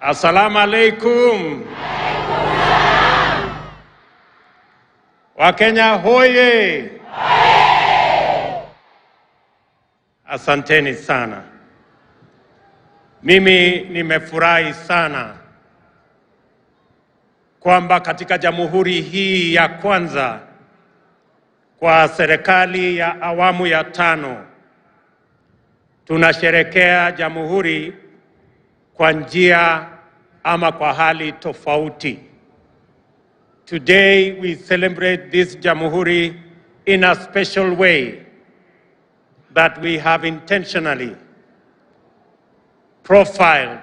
Assalamu alaikum. Wakenya hoye. Asanteni sana. Mimi nimefurahi sana kwamba katika jamhuri hii ya kwanza kwa serikali ya awamu ya 5 tunasherekea jamhuri kwa njia ama kwa hali tofauti. Today we celebrate this jamhuri in a special way that we have intentionally profiled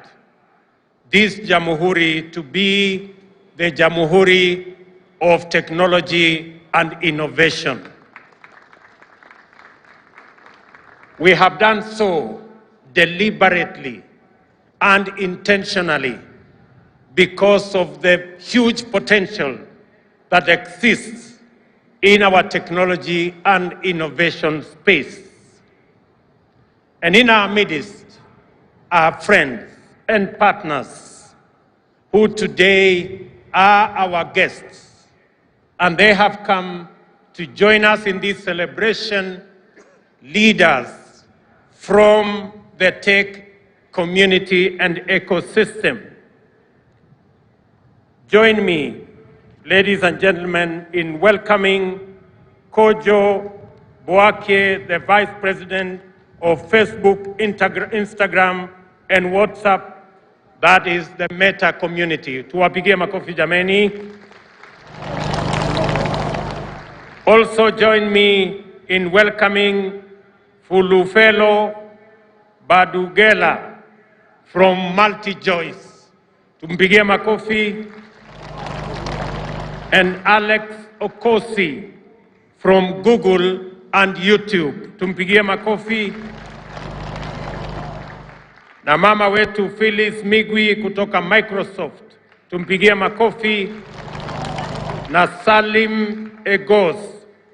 this jamhuri to be the jamhuri of technology and innovation. We have done so deliberately and intentionally because of the huge potential that exists in our technology and innovation space. And in our midst are friends and partners who today are our guests, and they have come to join us in this celebration, leaders from the tech community and ecosystem. Join me, ladies and gentlemen, in welcoming Kojo Boakye, the Vice President of Facebook, Instagram, and WhatsApp, that is the Meta community. Tuwapigie makofi jameni. Also join me in welcoming Fulufelo Badugela from MultiJoice. Tumpigie makofi. And Alex Okosi from Google and YouTube. Tumpigie makofi. Na mama wetu Phyllis Migwi kutoka Microsoft. Tumpigie makofi. Na Salim Egos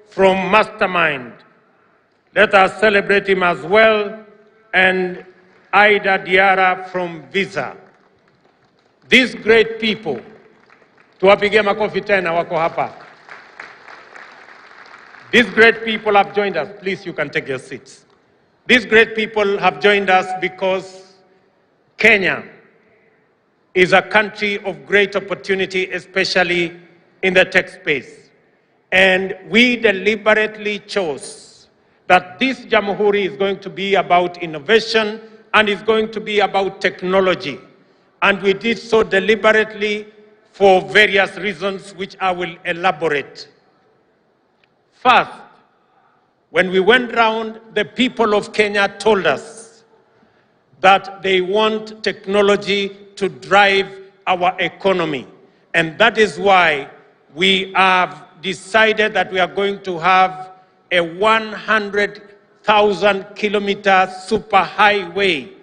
from Mastermind. Let us celebrate him as well. And Aida Diara from Visa. These great people, tuwapigie makofi tena wako hapa. These great people have joined us. Please, you can take your seats. These great people have joined us because Kenya is a country of great opportunity, especially in the tech space. And we deliberately chose that this Jamhuri is going to be about innovation and is going to be about technology. And we did so deliberately for various reasons which I will elaborate. First, when we went round, the people of Kenya told us that they want technology to drive our economy. And that is why we have decided that we are going to have a 100,000-kilometer superhighway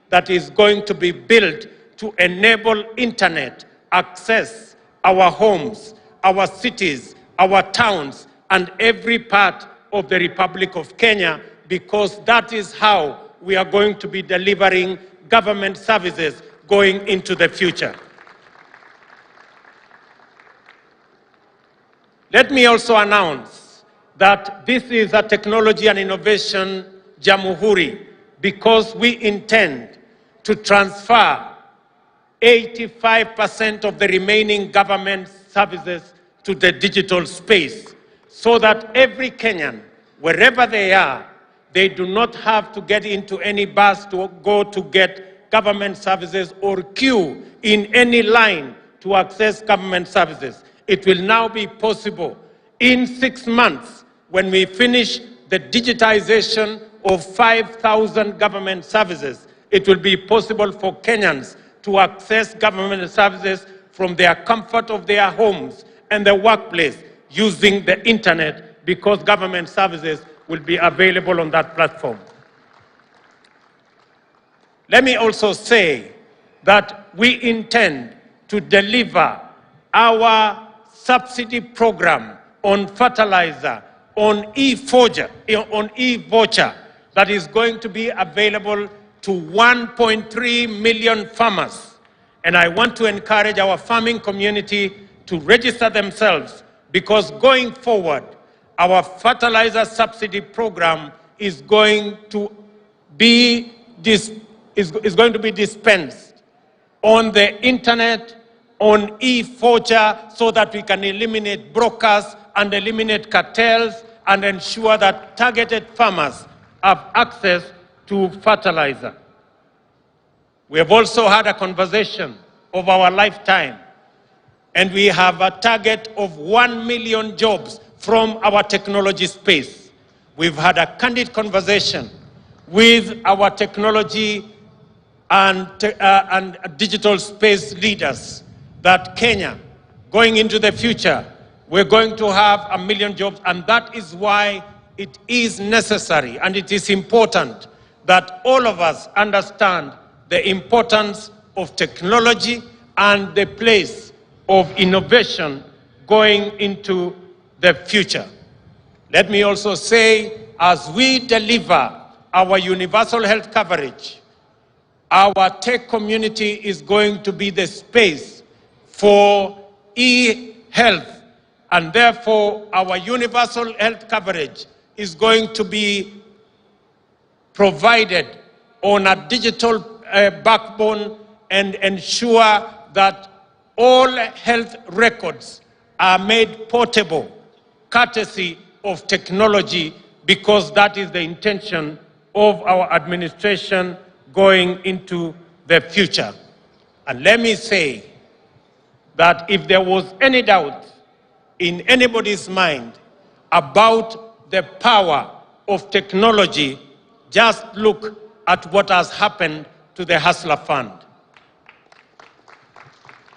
that is going to be built to enable internet access our homes, our cities, our towns, and every part of the Republic of Kenya, because that is how we are going to be delivering government services going into the future. Let me also announce that this is a technology and innovation Jamhuri because we intend to transfer 85% of the remaining government services to the digital space so that every Kenyan, wherever they are, they do not have to get into any bus to go to get government services or queue in any line to access government services. It will now be possible in 6 months when we finish the digitization of 5,000 government services. It will be possible for Kenyans to access government services from their comfort of their homes and their workplace using the internet because government services will be available on that platform. Let me also say that we intend to deliver our subsidy program on fertilizer, on e-voucher, that is going to be available to 1.3 million farmers And I want to encourage our farming community to register themselves, because going forward, our fertilizer subsidy program is going to be dispensed on the internet, on e-voucher, so that we can eliminate brokers and eliminate cartels and ensure that targeted farmers have access to fertilizer. We have also had a conversation of our lifetime, and we have a target of 1 million jobs from our technology space. We've had a candid conversation with our technology and digital space leaders that Kenya, going into the future, we're going to have 1 million jobs, and that is why it is necessary and it is important that all of us understand the importance of technology and the place of innovation going into the future. Let me also say, as we deliver our universal health coverage, our tech community is going to be the space for e-health, and therefore our universal health coverage is going to be provided on a digital backbone and ensure that all health records are made portable, courtesy of technology, because that is the intention of our administration going into the future. And let me say that if there was any doubt in anybody's mind about the power of technology, just look at what has happened to the Hustler Fund.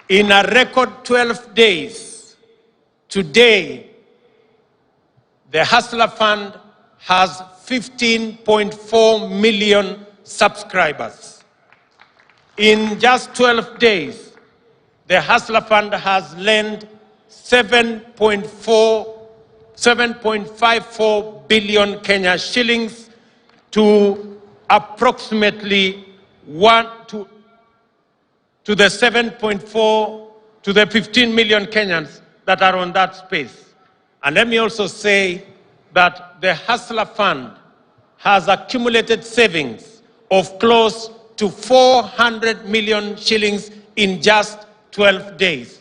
In a record 12 days, today, the Hustler Fund has 15.4 million subscribers. In just 12 days, the Hustler Fund has lent 7.54 billion Kenya shillings to approximately to the 7.4 to the 15 million Kenyans that are on that space. And let me also say that the Hustler Fund has accumulated savings of close to 400 million shillings in just 12 days,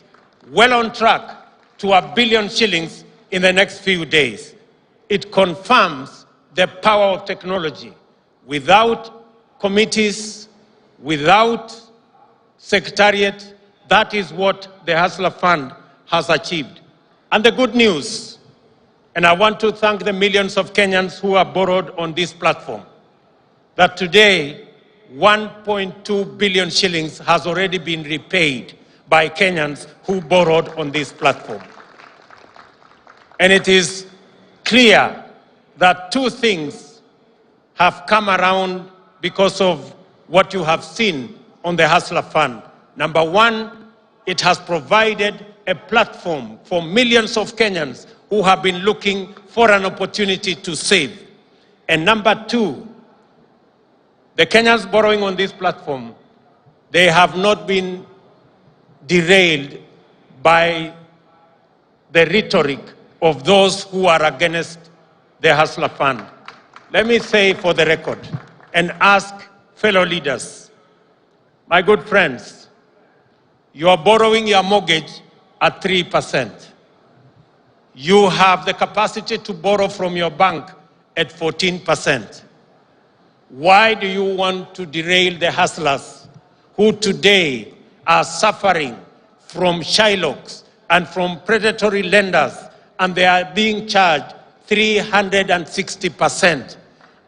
well on track to 1 billion shillings in the next few days. It confirms the power of technology. Without committees, without secretariat, that is what the Hustler Fund has achieved. And the good news, and I want to thank the millions of Kenyans who have borrowed on this platform, that today 1.2 billion shillings has already been repaid by Kenyans who borrowed on this platform. And it is clear that two things have come around because of what you have seen on the Hustler Fund. Number one, it has provided a platform for millions of Kenyans who have been looking for an opportunity to save. And number two, the Kenyans borrowing on this platform, they have not been derailed by the rhetoric of those who are against the Hustler Fund. Let me say for the record and ask fellow leaders, my good friends, you are borrowing your mortgage at 3%. You have the capacity to borrow from your bank at 14%. Why do you want to derail the hustlers who today are suffering from Shylocks and from predatory lenders, and they are being charged 360%?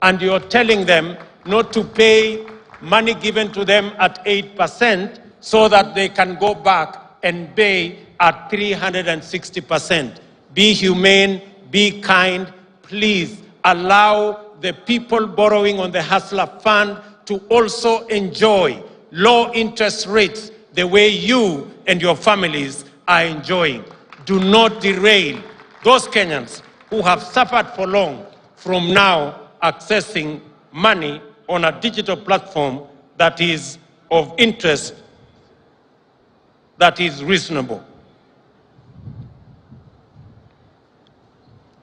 And you're telling them not to pay money given to them at 8% so that they can go back and pay at 360%. Be humane, be kind. Please allow the people borrowing on the Hustler Fund to also enjoy low interest rates the way you and your families are enjoying. Do not derail those Kenyans who have suffered for long from now accessing money on a digital platform that is of interest that is reasonable.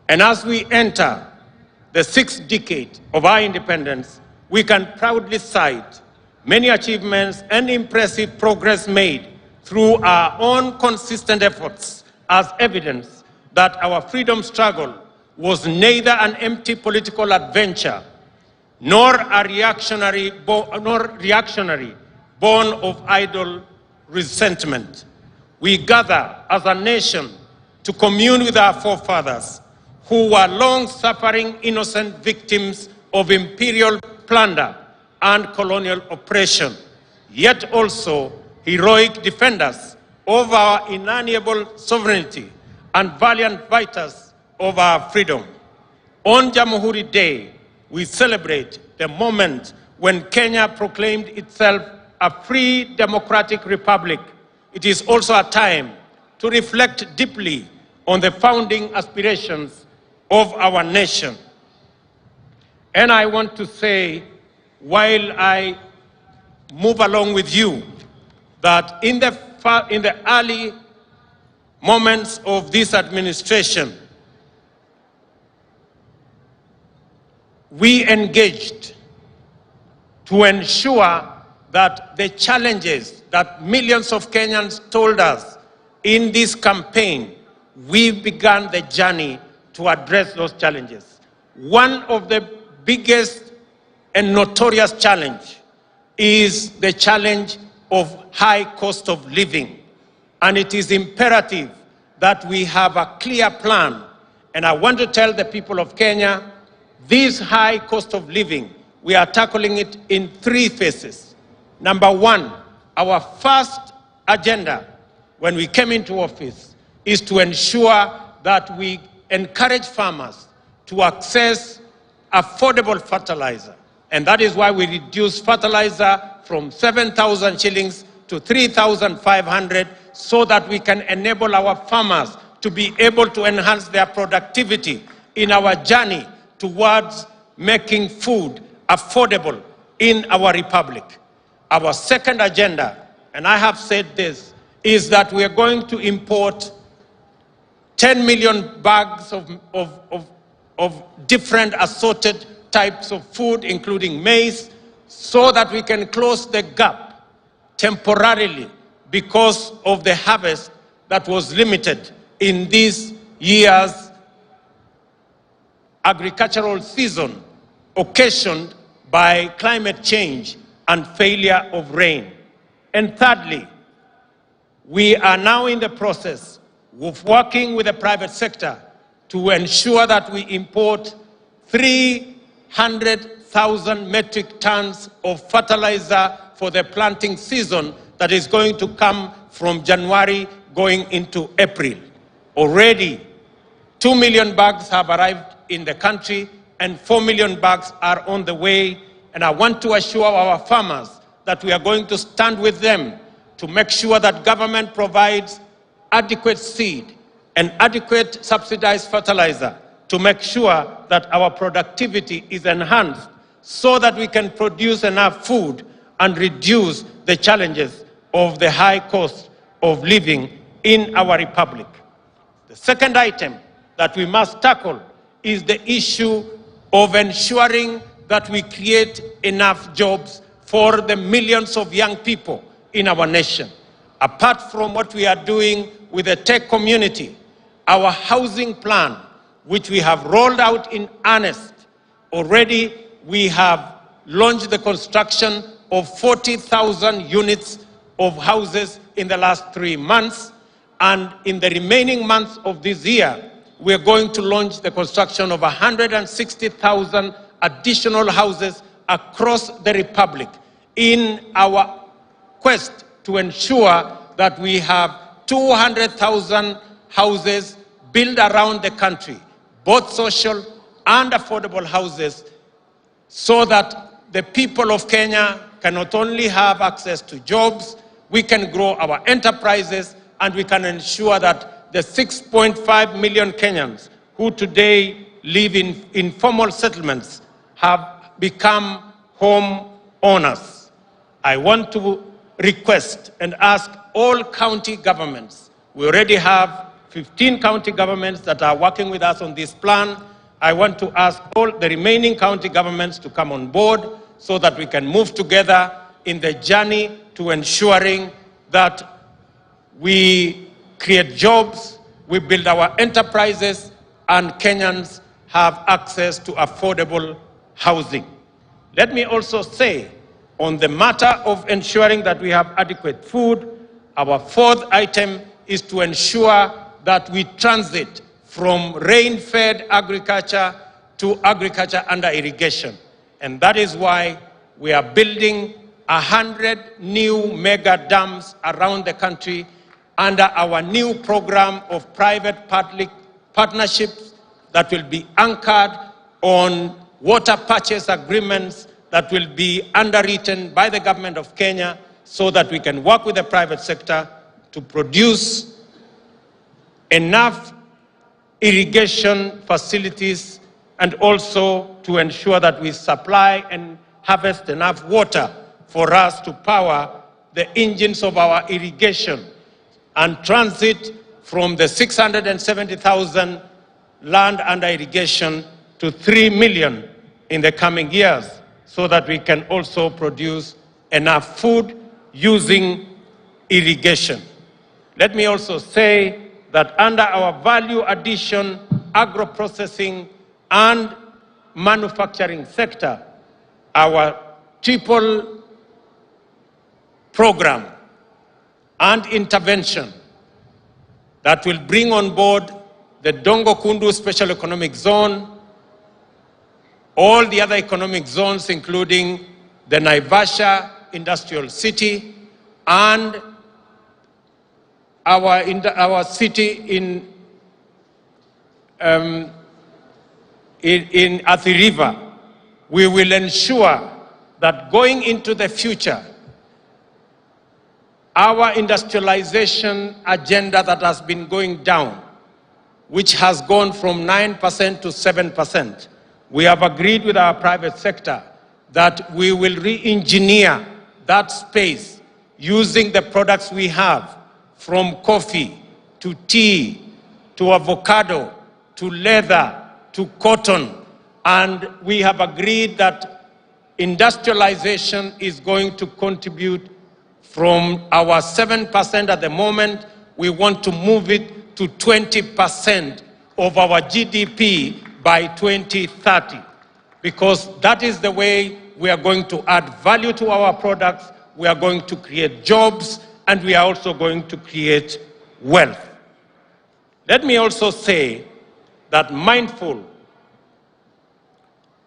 And as we enter the 6th decade of our independence, we can proudly cite many achievements and impressive progress made through our own consistent efforts as evidence that our freedom struggle was neither an empty political adventure nor reactionary born of idle resentment. We gather as a nation to commune with our forefathers who were long-suffering innocent victims of imperial plunder and colonial oppression, yet also heroic defenders of our inalienable sovereignty and valiant fighters of our freedom. On JAMHURI Day, we celebrate the moment when Kenya proclaimed itself a free democratic republic. It is also a time to reflect deeply on the founding aspirations of our nation. And I want to say, while I move along with you, that in the early moments of this administration, we engaged to ensure that the challenges that millions of Kenyans told us in this campaign, we began the journey to address those challenges. One of the biggest and notorious challenge is the challenge of high cost of living. And it is imperative that we have a clear plan. And I want to tell the people of Kenya, this high cost of living, we are tackling it in 3 phases. Number 1, our first agenda when we came into office is to ensure that we encourage farmers to access affordable fertilizer. And that is why we reduced fertilizer from 7,000 shillings to 3,500 so that we can enable our farmers to be able to enhance their productivity in our journey towards making food affordable in our republic. Our second agenda, and I have said this, is that we are going to import 10 million bags of different assorted types of food, including maize, so that we can close the gap temporarily because of the harvest that was limited in this year's agricultural season, occasioned by climate change and failure of rain. And thirdly, we are now in the process of working with the private sector to ensure that we import 300,000 metric tons of fertilizer for the planting season that is going to come from January going into April. Already, 2 million bags have arrived in the country and 4 million bags are on the way. And I want to assure our farmers that we are going to stand with them to make sure that government provides adequate seed and adequate subsidized fertilizer to make sure that our productivity is enhanced so that we can produce enough food and reduce the challenges of the high cost of living in our republic. The second item that we must tackle is the issue of ensuring that we create enough jobs for the millions of young people in our nation. Apart from what we are doing with the tech community, our housing plan, which we have rolled out in earnest, already we have launched the construction of 40,000 units of houses in the last 3 months. And in the remaining months of this year, we are going to launch the construction of 160,000 additional houses across the Republic in our quest to ensure that we have 200,000 houses built around the country, both social and affordable houses, so that the people of Kenya can not only have access to jobs, we can grow our enterprises, and we can ensure that the 6.5 million Kenyans who today live in informal settlements have become home owners. I want to request and ask all county governments. We already have 15 county governments that are working with us on this plan. I want to ask all the remaining county governments to come on board so that we can move together in the journey to ensuring that we create jobs, we build our enterprises, and Kenyans have access to affordable housing. Let me also say, on the matter of ensuring that we have adequate food, our fourth item is to ensure that we transit from rain-fed agriculture to agriculture under irrigation. And that is why we are building 100 new mega dams around the country under our new program of private-public partnerships that will be anchored on water purchase agreements that will be underwritten by the government of Kenya so that we can work with the private sector to produce enough irrigation facilities and also to ensure that we supply and harvest enough water for us to power the engines of our irrigation and transit from the 670,000 land under irrigation to 3 million in the coming years so that we can also produce enough food using irrigation. Let me also say that under our value addition, agro-processing and manufacturing sector, our triple program and intervention that will bring on board the Dongo Kundu Special Economic Zone, all the other economic zones, including the Naivasha Industrial City, and our city in Athi River. We will ensure that going into the future, our industrialization agenda that has been going down, which has gone from 9% to 7%, we have agreed with our private sector that we will re-engineer that space using the products we have, from coffee to tea to avocado to leather to cotton. And we have agreed that industrialization is going to contribute from our 7% at the moment. We want to move it to 20% of our GDP by 2030, because that is the way we are going to add value to our products, we are going to create jobs, and we are also going to create wealth. Let me also say that, mindful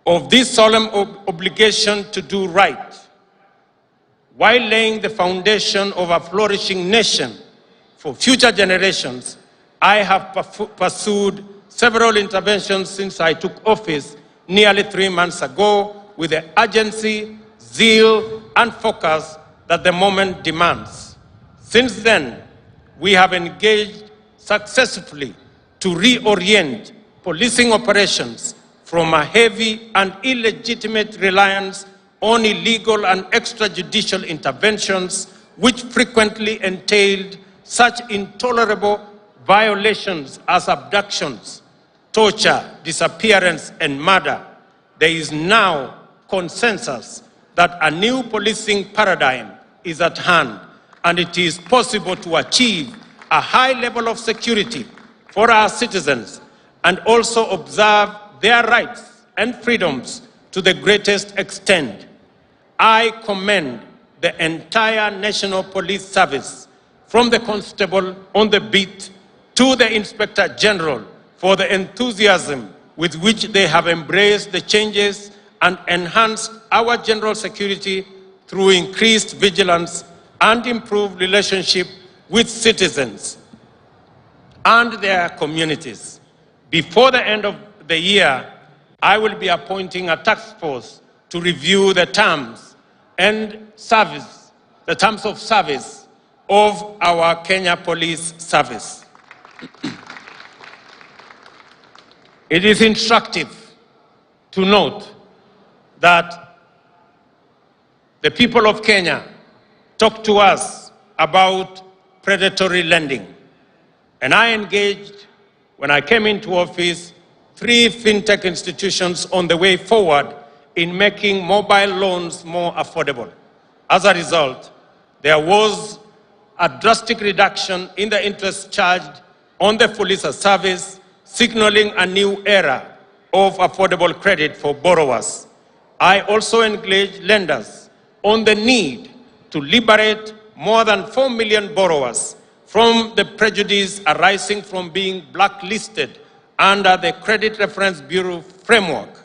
of this solemn obligation to do right, while laying the foundation of a flourishing nation for future generations, I have pursued several interventions since I took office nearly 3 months ago with the urgency, zeal, and focus that the moment demands. Since then, we have engaged successfully to reorient policing operations from a heavy and illegitimate reliance on illegal and extrajudicial interventions, which frequently entailed such intolerable violations as abductions, torture, disappearance, and murder. There is now consensus that a new policing paradigm is at hand, and it is possible to achieve a high level of security for our citizens and also observe their rights and freedoms to the greatest extent. I commend the entire National Police Service, from the constable on the beat to the Inspector General, for the enthusiasm with which they have embraced the changes and enhanced our general security through increased vigilance and improved relationship with citizens and their communities. Before the end of the year, I will be appointing a task force to review the terms and service, the terms of service of our Kenya Police Service. It is instructive to note that the people of Kenya talked to us about predatory lending. And I engaged, when I came into office, 3 fintech institutions on the way forward in making mobile loans more affordable. As a result, there was a drastic reduction in the interest charged on the Fuliza service, signaling a new era of affordable credit for borrowers. I also engaged lenders on the need to liberate more than 4 million borrowers from the prejudice arising from being blacklisted under the Credit Reference Bureau framework,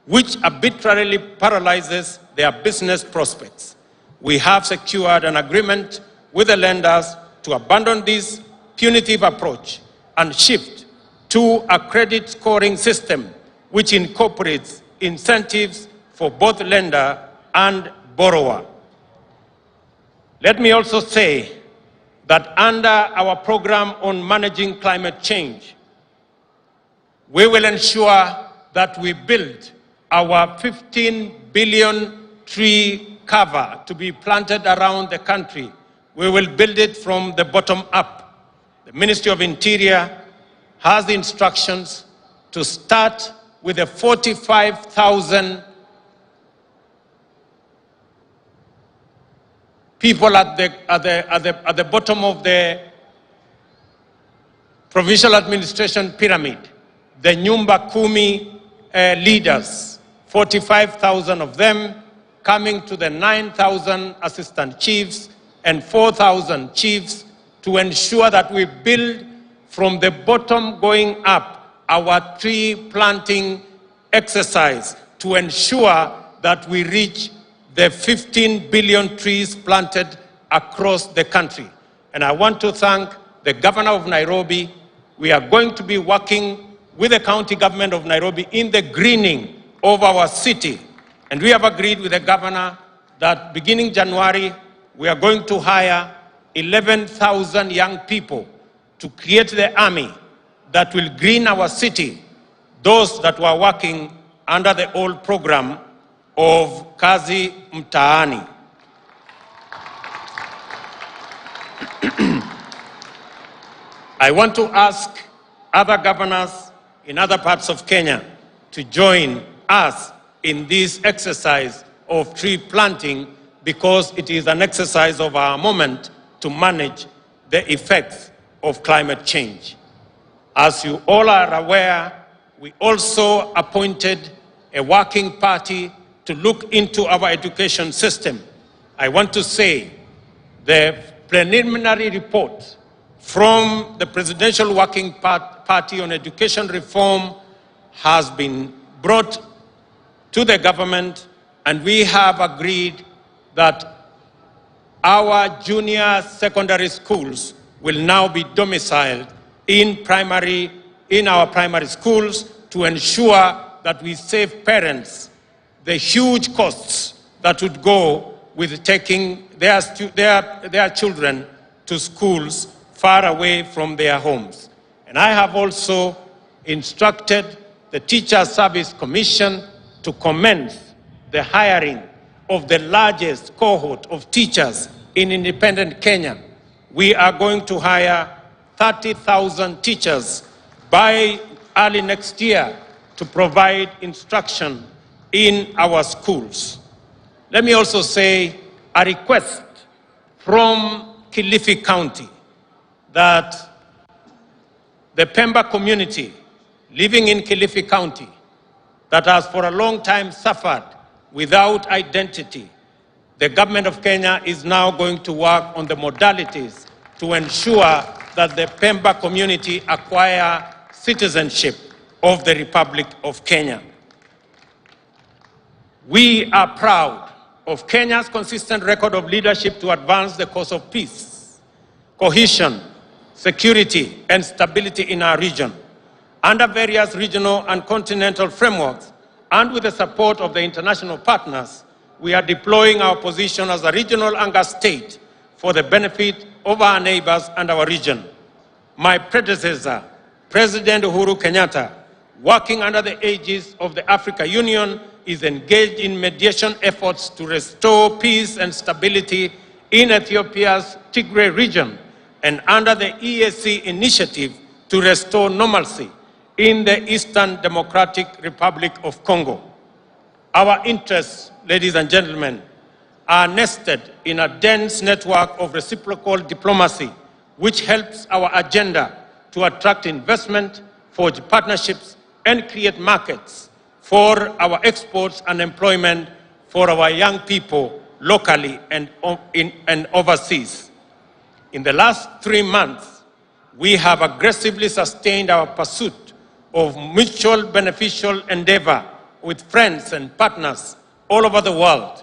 which arbitrarily paralyzes their business prospects. We have secured an agreement with the lenders to abandon this punitive approach and shift to a credit scoring system which incorporates incentives for both lender and borrower. Let me also say that under our program on managing climate change, we will ensure that we build our 15 billion tree cover to be planted around the country. We will build it from the bottom up. The Ministry of Interior has the instructions to start with the 45,000 people at the bottom of the provincial administration pyramid, the Nyumba Kumi leaders, 45,000 of them coming to the 9,000 assistant chiefs and 4,000 chiefs to ensure that we build from the bottom going up our tree planting exercise to ensure that we reach the 15 billion trees planted across the country. And I want to thank the governor of Nairobi. We are going to be working with the county government of Nairobi in the greening of our city. And we have agreed with the governor that beginning January, we are going to hire 11,000 young people to create the army that will green our city, those that were working under the old program of Kazi Mtaani. I want to ask other governors in other parts of Kenya to join us in this exercise of tree planting, because it is an exercise of our moment to manage the effects of climate change. As you all are aware, we also appointed a working party to look into our education system. I want to say the preliminary report from the Presidential Working Party on Education Reform has been brought to the government, and we have agreed that our junior secondary schools will now be domiciled in our primary schools to ensure that we save parents the huge costs that would go with taking their children to schools far away from their homes. And I have also instructed the Teacher Service Commission to commence the hiring of the largest cohort of teachers in independent Kenya. We are going to hire 30,000 teachers by early next year to provide instruction in our schools. Let me also say a request from Kilifi County that the Pemba community living in Kilifi County that has for a long time suffered without identity, the government of Kenya is now going to work on the modalities to ensure that the Pemba community acquire citizenship of the Republic of Kenya. We are proud of Kenya's consistent record of leadership to advance the cause of peace, cohesion, security, and stability in our region. Under various regional and continental frameworks, and with the support of the international partners, we are deploying our position as a regional anchor state for the benefit of our neighbors and our region. My predecessor, President Uhuru Kenyatta, working under the aegis of the Africa Union, is engaged in mediation efforts to restore peace and stability in Ethiopia's Tigray region and under the EAC initiative to restore normalcy in the Eastern Democratic Republic of Congo. Our interests, ladies and gentlemen, are nested in a dense network of reciprocal diplomacy, which helps our agenda to attract investment, forge partnerships, and create markets for our exports and employment for our young people locally and overseas. In the last 3 months, we have aggressively sustained our pursuit of mutual beneficial endeavor with friends and partners all over the world.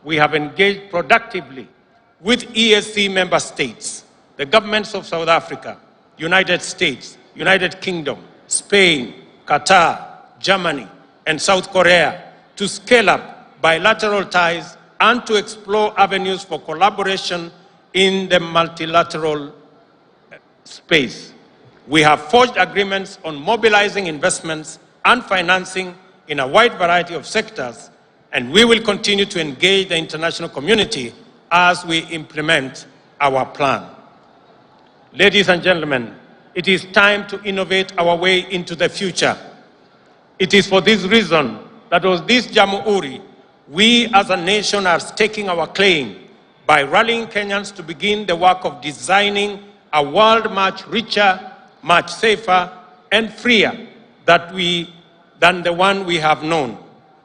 We have engaged productively with EAC member states, the governments of South Africa, United States, United Kingdom, Spain, Qatar, Germany, and South Korea to scale up bilateral ties and to explore avenues for collaboration in the multilateral space. We have forged agreements on mobilizing investments and financing in a wide variety of sectors, and we will continue to engage the international community as we implement our plan. Ladies and gentlemen, it is time to innovate our way into the future. It is for this reason that with this JAMHURI, we as a nation are staking our claim by rallying Kenyans to begin the work of designing a world much richer, much safer, and freer than the one we have known.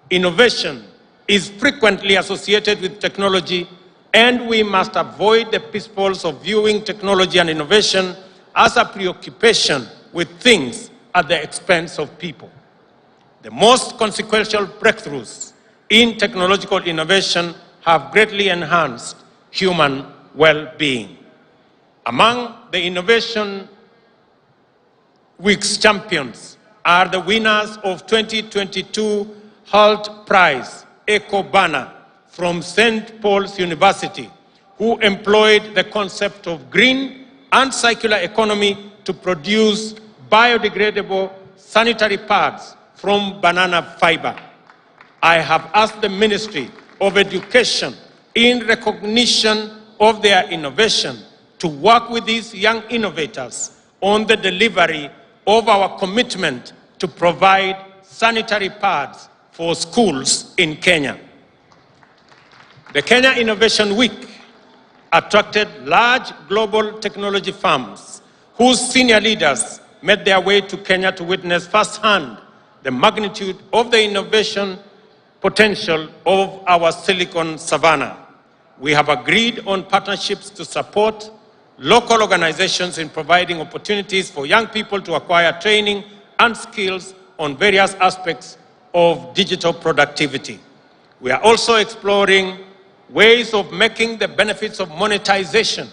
Innovation is frequently associated with technology, and we must avoid the pitfalls of viewing technology and innovation as a preoccupation with things at the expense of people. The most consequential breakthroughs in technological innovation have greatly enhanced human well-being. Among the Innovation Week's champions are the winners of 2022 Holt Prize, Eco Banner, from St. Paul's University, who employed the concept of green and circular economy to produce biodegradable sanitary pads from banana fiber. I have asked the Ministry of Education, in recognition of their innovation, to work with these young innovators on the delivery of our commitment to provide sanitary pads for schools in Kenya. The Kenya Innovation Week attracted large global technology firms whose senior leaders made their way to Kenya to witness firsthand the magnitude of the innovation potential of our Silicon Savannah. We have agreed on partnerships to support local organizations in providing opportunities for young people to acquire training and skills on various aspects of digital productivity. We are also exploring ways of making the benefits of monetization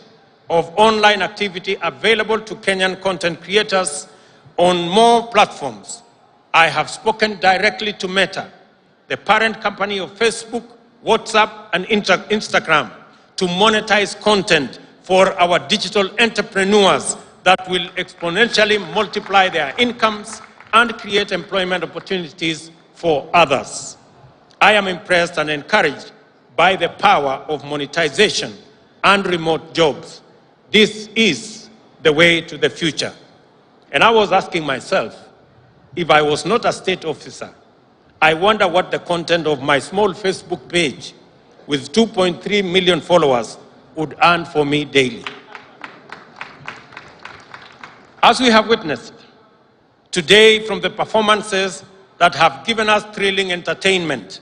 of online activity available to Kenyan content creators on more platforms. I have spoken directly to Meta, the parent company of Facebook, WhatsApp, and Instagram, to monetize content for our digital entrepreneurs that will exponentially multiply their incomes and create employment opportunities for others. I am impressed and encouraged by the power of monetization and remote jobs. This is the way to the future. And I was asking myself, if I was not a state officer, I wonder what the content of my small Facebook page with 2.3 million followers would earn for me daily. As we have witnessed today from the performances that have given us thrilling entertainment,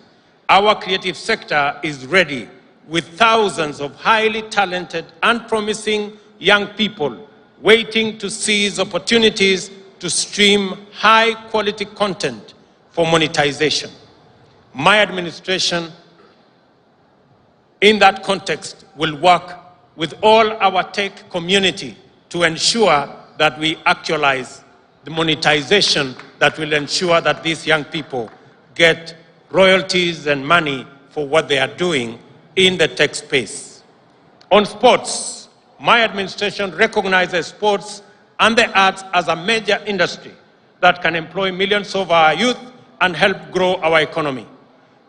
our creative sector is ready with thousands of highly talented and promising young people waiting to seize opportunities to stream high-quality content for monetization. My administration, in that context, will work with all our tech community to ensure that we actualize the monetization that will ensure that these young people get royalties and money for what they are doing in the tech space. On sports, my administration recognizes sports and the arts as a major industry that can employ millions of our youth and help grow our economy.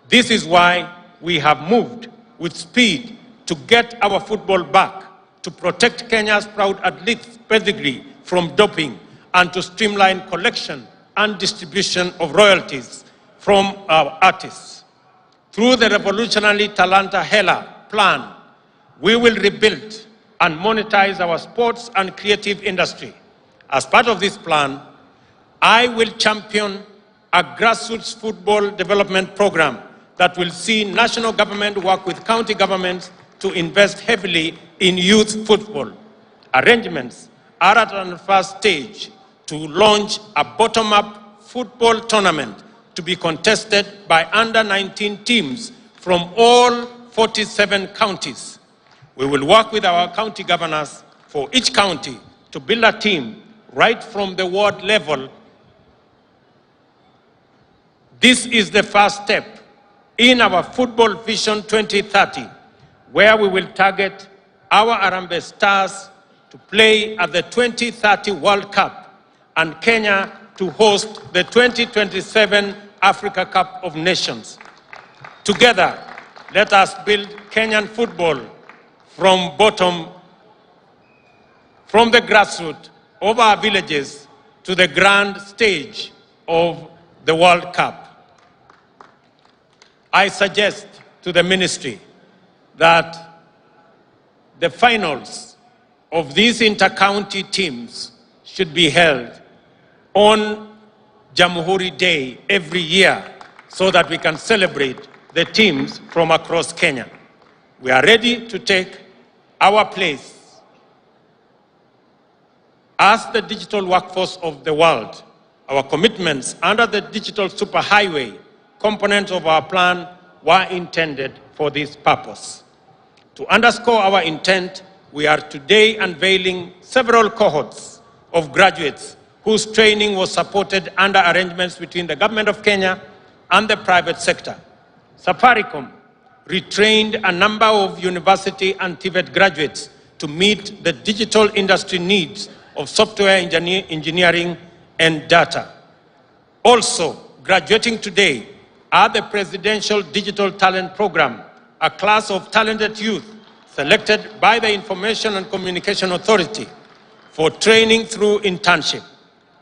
This is why we have moved with speed to get our football back, to protect Kenya's proud athletes' pedigree from doping, and to streamline collection and distribution of royalties from our artists. Through the revolutionary Talanta Hela plan, we will rebuild and monetize our sports and creative industry. As part of this plan, I will champion a grassroots football development program that will see national government work with county governments to invest heavily in youth football. Arrangements are at an first stage to launch a bottom-up football tournament to be contested by under-19 teams from all 47 counties. We will work with our county governors for each county to build a team right from the ward level. This is the first step in our Football Vision 2030, where we will target our Harambee Stars to play at the 2030 World Cup and Kenya to host the 2027 Africa Cup of Nations. Together, let us build Kenyan football from the grassroots of our villages to the grand stage of the World Cup. I suggest to the ministry that the finals of these inter-county teams should be held on JAMHURI Day every year so that we can celebrate the teams from across Kenya. We are ready to take our place as the digital workforce of the world. Our commitments under the digital superhighway components of our plan were intended for this purpose. To underscore our intent, we are today unveiling several cohorts of graduates whose training was supported under arrangements between the Government of Kenya and the private sector. Safaricom retrained a number of university and TVET graduates to meet the digital industry needs of software engineering and data. Also, graduating today are the Presidential Digital Talent Program, a class of talented youth selected by the Information and Communication Authority for training through internship.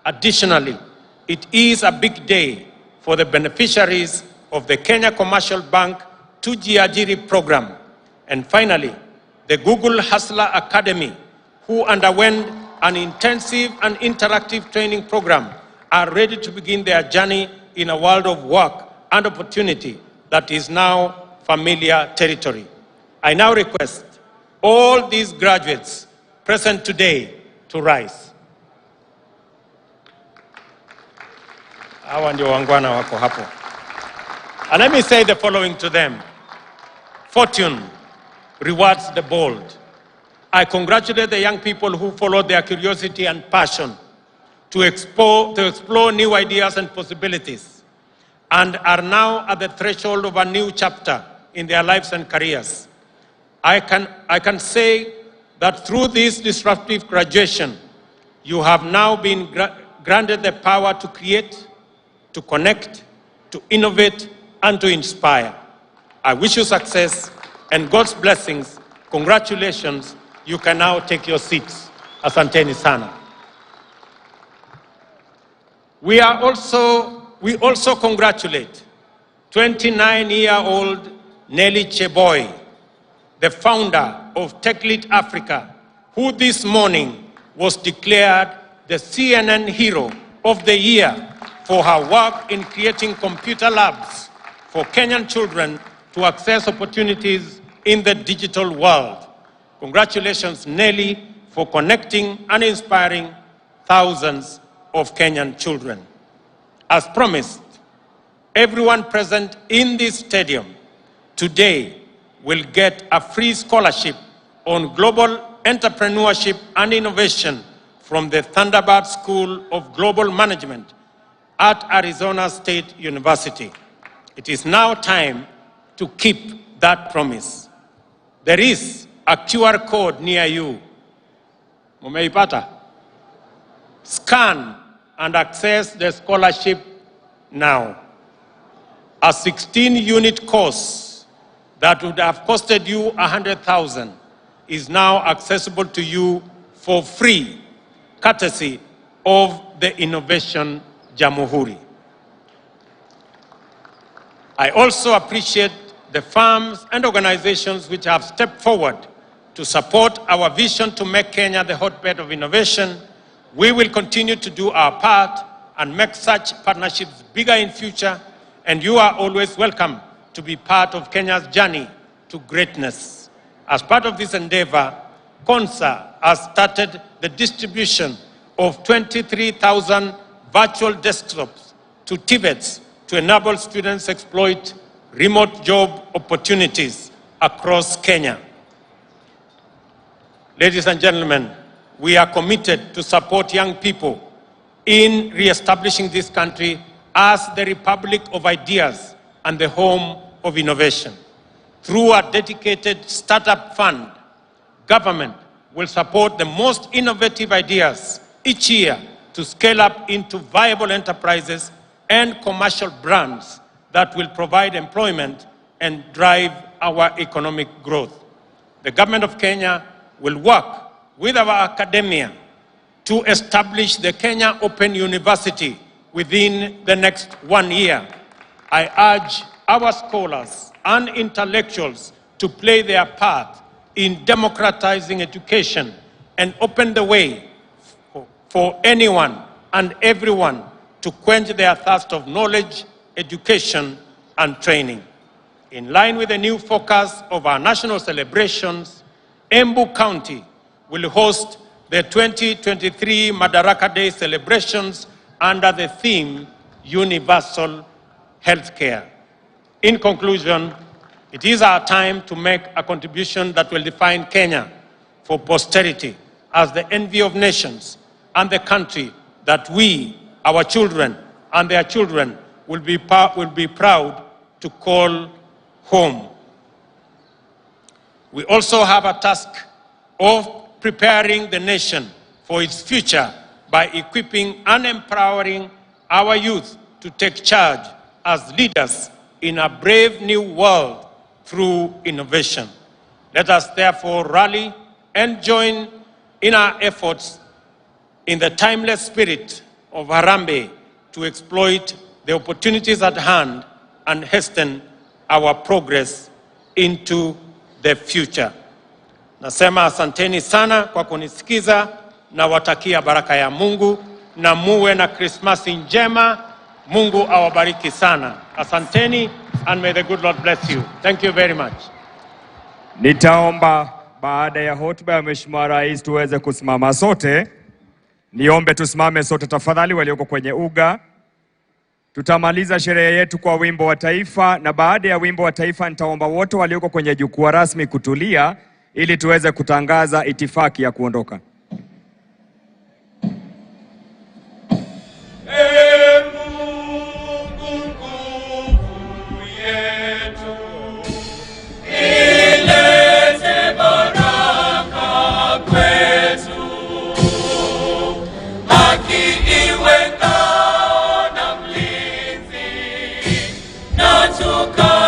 Additionally, it is a big day for the beneficiaries of the Kenya Commercial Bank Tujiajiri program. And finally, the Google Hustler Academy, who underwent an intensive and interactive training program, are ready to begin their journey in a world of work and opportunity that is now familiar territory. I now request all these graduates present today to rise. Hawa ndio wangwana wako hapo. And let me say the following to them. Fortune rewards the bold. I congratulate the young people who followed their curiosity and passion to explore new ideas and possibilities, and are now at the threshold of a new chapter in their lives and careers. I can say that through this disruptive graduation, you have now been granted the power to create, to connect, to innovate, and to inspire. I wish you success and God's blessings. Congratulations. You can now take your seats. Asanteni sana. We also congratulate 29-year-old Nelly Cheboy, the founder of TechLead Africa, who this morning was declared the CNN Hero of the Year for her work in creating computer labs for Kenyan children to access opportunities in the digital world. Congratulations, Nelly, for connecting and inspiring thousands of Kenyan children. As promised, everyone present in this stadium today will get a free scholarship on global entrepreneurship and innovation from the Thunderbird School of Global Management at Arizona State University. It is now time to keep that promise. There is a QR code near you. Mumeipata? Scan and access the scholarship now. A 16-unit course that would have costed you 100,000 is now accessible to you for free, courtesy of the Innovation JAMHURI. I also appreciate the firms and organizations which have stepped forward to support our vision to make Kenya the hotbed of innovation. We will continue to do our part and make such partnerships bigger in future, and you are always welcome to be part of Kenya's journey to greatness. As part of this endeavor, KONSA has started the distribution of 23,000 virtual desktops to TVETs to enable students exploit remote job opportunities across Kenya. Ladies and gentlemen, we are committed to support young people in re-establishing this country as the Republic of Ideas and the home of innovation. Through a dedicated startup fund, government will support the most innovative ideas each year to scale up into viable enterprises and commercial brands that will provide employment and drive our economic growth. The government of Kenya will work with our academia to establish the Kenya Open University within the next 1 year. I urge our scholars and intellectuals to play their part in democratizing education and open the way for anyone and everyone to quench their thirst of knowledge, education, and training. In line with the new focus of our national celebrations, Embu County will host the 2023 Madaraka Day celebrations under the theme Universal Healthcare. In conclusion, it is our time to make a contribution that will define Kenya for posterity as the envy of nations and the country that we, our children, and their children will be proud to call home. We also have a task of preparing the nation for its future by equipping and empowering our youth to take charge as leaders in a brave new world through innovation. Let us therefore rally and join in our efforts in the timeless spirit of Harambee to exploit the opportunities at hand and hasten our progress into the future. Nasema asanteni sana kwa kunisikiza, na watakia baraka ya Mungu na muwe na Krismasi njema. Mungu awabariki sana. Asanteni, and may the good Lord bless you. Thank you very much. Nitaomba baada ya hotuba ya Mheshimiwa Rais tuweze kusimama sote. Niombe tusimame sote tafadhali walioko kwenye uga. Tutamaliza sherehe yetu kwa wimbo wa taifa, na baada ya wimbo wa taifa nitaomba wote walioko kwenye jukwaa rasmi kutulia ili tuweze kutangaza itifaki ya kuondoka. Tuka